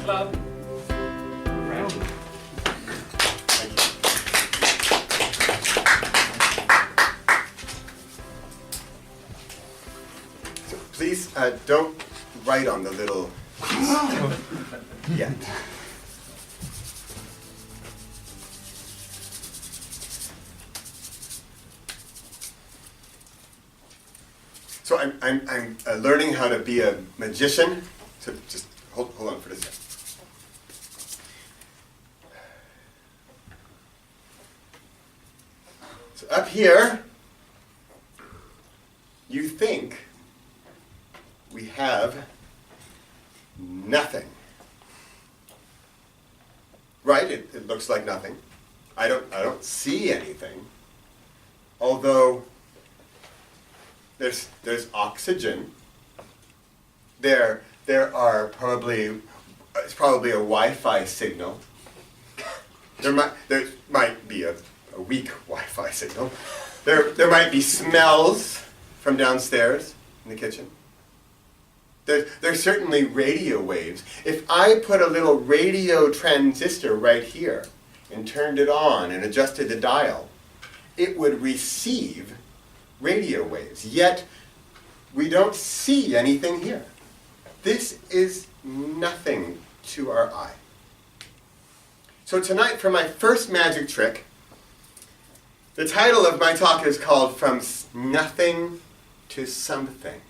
club. Round. So please don't write on the little yet. So I'm learning how to be a magician. So just hold on for a second. So up here, you think we have nothing. Right? It looks like nothing. I don't see anything. Although there's oxygen. There are it's probably a Wi-Fi signal. There might be a weak Wi-Fi signal. There might be smells from downstairs in the kitchen. There's certainly radio waves. If I put a little radio transistor right here and turned it on and adjusted the dial, it would receive radio waves. Yet, we don't see anything here. This is nothing to our eye. So tonight, for my first magic trick, the title of my talk is called From Nothing to Something.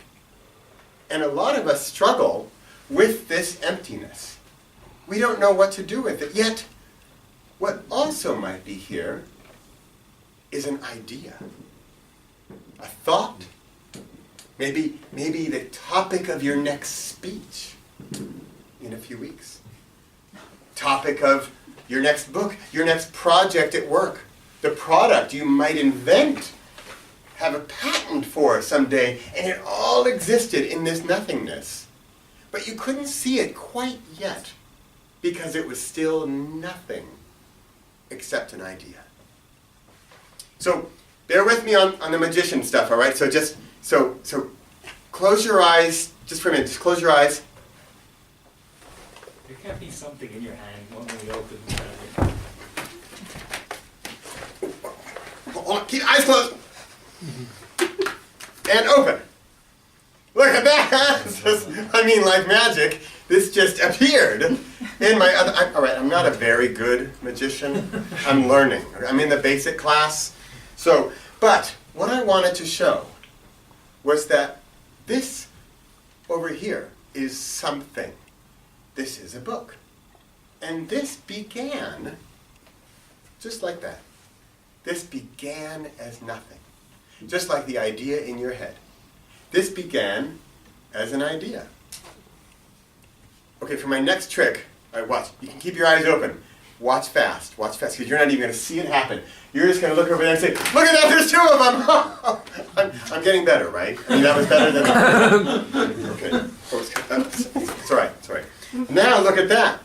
And a lot of us struggle with this emptiness. We don't know what to do with it. Yet, what also might be here is an idea, a thought, maybe the topic of your next speech in a few weeks, topic of your next book, your next project at work, the product you might invent, have a patent for someday, and it all existed in this nothingness. But you couldn't see it quite yet because it was still nothing except an idea. So bear with me on the magician stuff, all right? So just so close your eyes just for a minute. Just close your eyes. There can't be something in your hand when we open Hold on, keep eyes closed. And open. Look at that! Like magic, this just appeared in my other. All right, I'm not a very good magician. I'm learning. I'm in the basic class. But what I wanted to show was that this over here is something. This is a book. And this began just like that. This began as nothing. Just like the idea in your head. This began as an idea. Okay, for my next trick, watch. You can keep your eyes open. Watch fast, because you're not even going to see it happen. You're just going to look over there and say, look at that, there's two of them! I'm getting better, right? I mean, that was better than... Okay, it's all right. Now, look at that.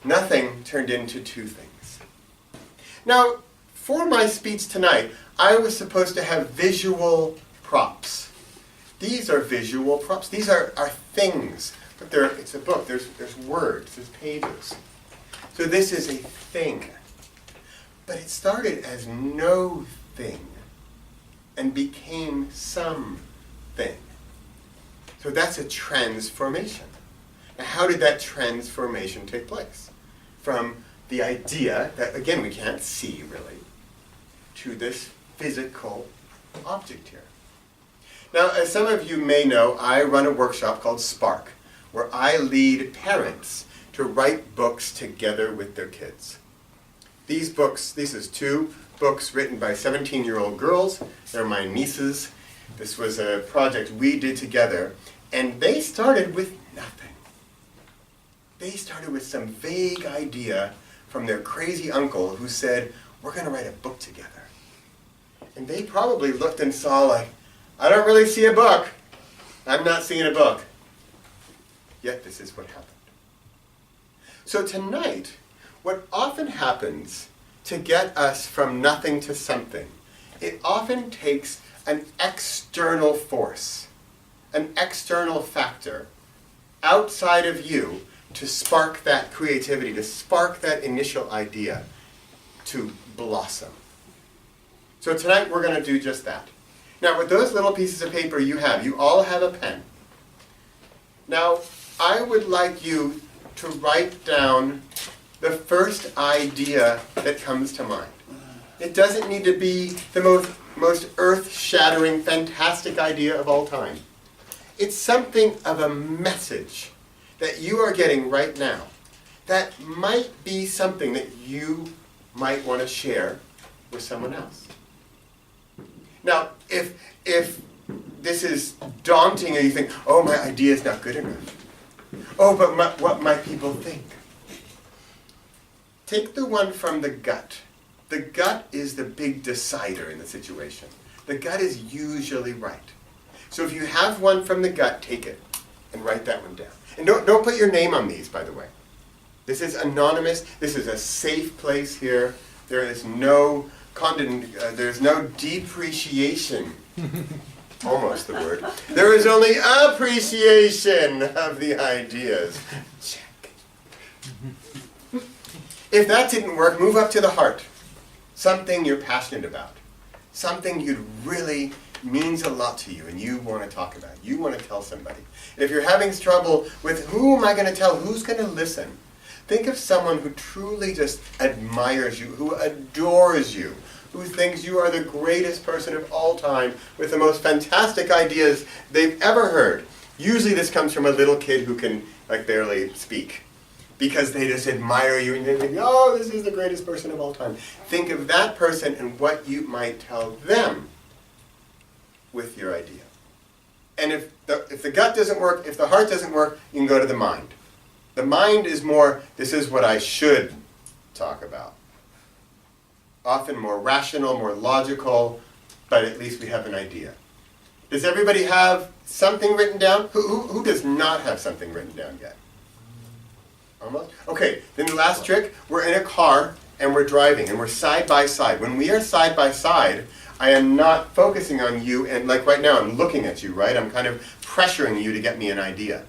Nothing turned into two things. Now, for my speech tonight, I was supposed to have visual props. These are visual props. These are things. But it's a book. There's words. There's pages. So this is a thing. But it started as no thing and became something. So that's a transformation. Now, how did that transformation take place? From the idea that, again, we can't see really, to this physical object here. Now, as some of you may know, I run a workshop called Spark, where I lead parents to write books together with their kids. These is 2 books written by 17-year-old girls. They're my nieces. This was a project we did together, and they started with nothing. They started with some vague idea from their crazy uncle who said, we're going to write a book together. And they probably looked and saw like, I don't really see a book. I'm not seeing a book. Yet this is what happened. So tonight, what often happens to get us from nothing to something, it often takes an external force, an external factor outside of you to spark that creativity, to spark that initial idea to blossom. So tonight we're going to do just that. Now with those little pieces of paper you all have a pen. Now I would like you to write down the first idea that comes to mind. It doesn't need to be the most earth-shattering, fantastic idea of all time. It's something of a message that you are getting right now that might be something that you might want to share with someone else. Now, if this is daunting or you think, oh, my idea is not good enough. Oh, but what might people think? Take the one from the gut. The gut is the big decider in the situation. The gut is usually right. So if you have one from the gut, take it and write that one down. And don't put your name on these, by the way. This is anonymous. This is a safe place here. There is no there's no depreciation. Almost the word. There is only appreciation of the ideas. Check. If that didn't work, move up to the heart. Something you're passionate about. Something you'd really means a lot to you and you want to talk about. You want to tell somebody. And if you're having trouble with who am I going to tell, who's going to listen, think of someone who truly just admires you, who adores you, who thinks you are the greatest person of all time with the most fantastic ideas they've ever heard. Usually this comes from a little kid who can barely speak because they just admire you and they think, oh, this is the greatest person of all time. Think of that person and what you might tell them with your idea. And if the gut doesn't work, if the heart doesn't work, you can go to the mind. The mind is more, this is what I should talk about. Often more rational, more logical, but at least we have an idea. Does everybody have something written down? Who does not have something written down yet? Almost? Okay, then the last trick, we're in a car and we're driving and we're side by side. When we are side by side, I am not focusing on you and like right now I'm looking at you, right? I'm kind of pressuring you to get me an idea.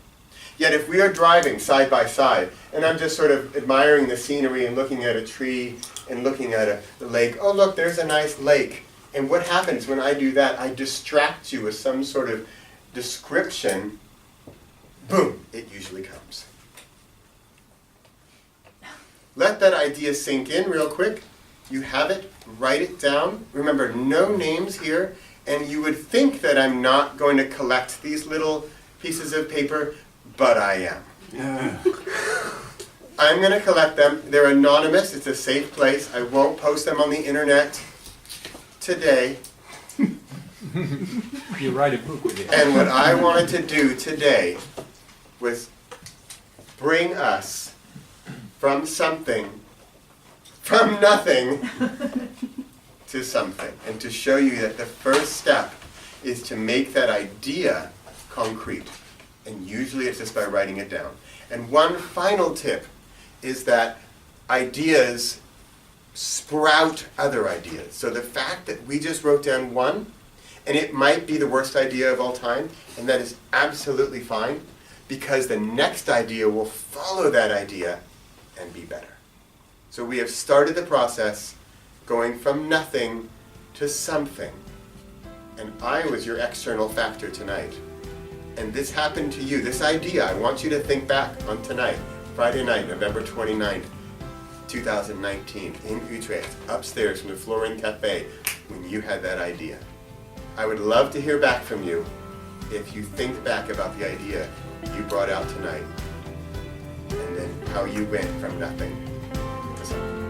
Yet if we are driving side by side and I'm just sort of admiring the scenery and looking at a tree and looking at a lake, oh look, there's a nice lake. And what happens when I do that? I distract you with some sort of description. Boom, it usually comes. Let that idea sink in real quick. You have it, write it down. Remember, no names here. And you would think that I'm not going to collect these little pieces of paper, but I am. Yeah. I'm going to collect them. They're anonymous. It's a safe place. I won't post them on the internet today. You write a book with it. And what I wanted to do today was bring us from nothing to something. And to show you that the first step is to make that idea concrete. And usually it's just by writing it down. And one final tip is that ideas sprout other ideas. So the fact that we just wrote down one, and it might be the worst idea of all time, and that is absolutely fine, because the next idea will follow that idea and be better. So we have started the process going from nothing to something. And I was your external factor tonight. And this happened to you. This idea, I want you to think back on tonight, Friday night, November 29th, 2019, in Utrecht, upstairs from the Florin Cafe, when you had that idea. I would love to hear back from you if you think back about the idea you brought out tonight, and then how you went from nothing to something.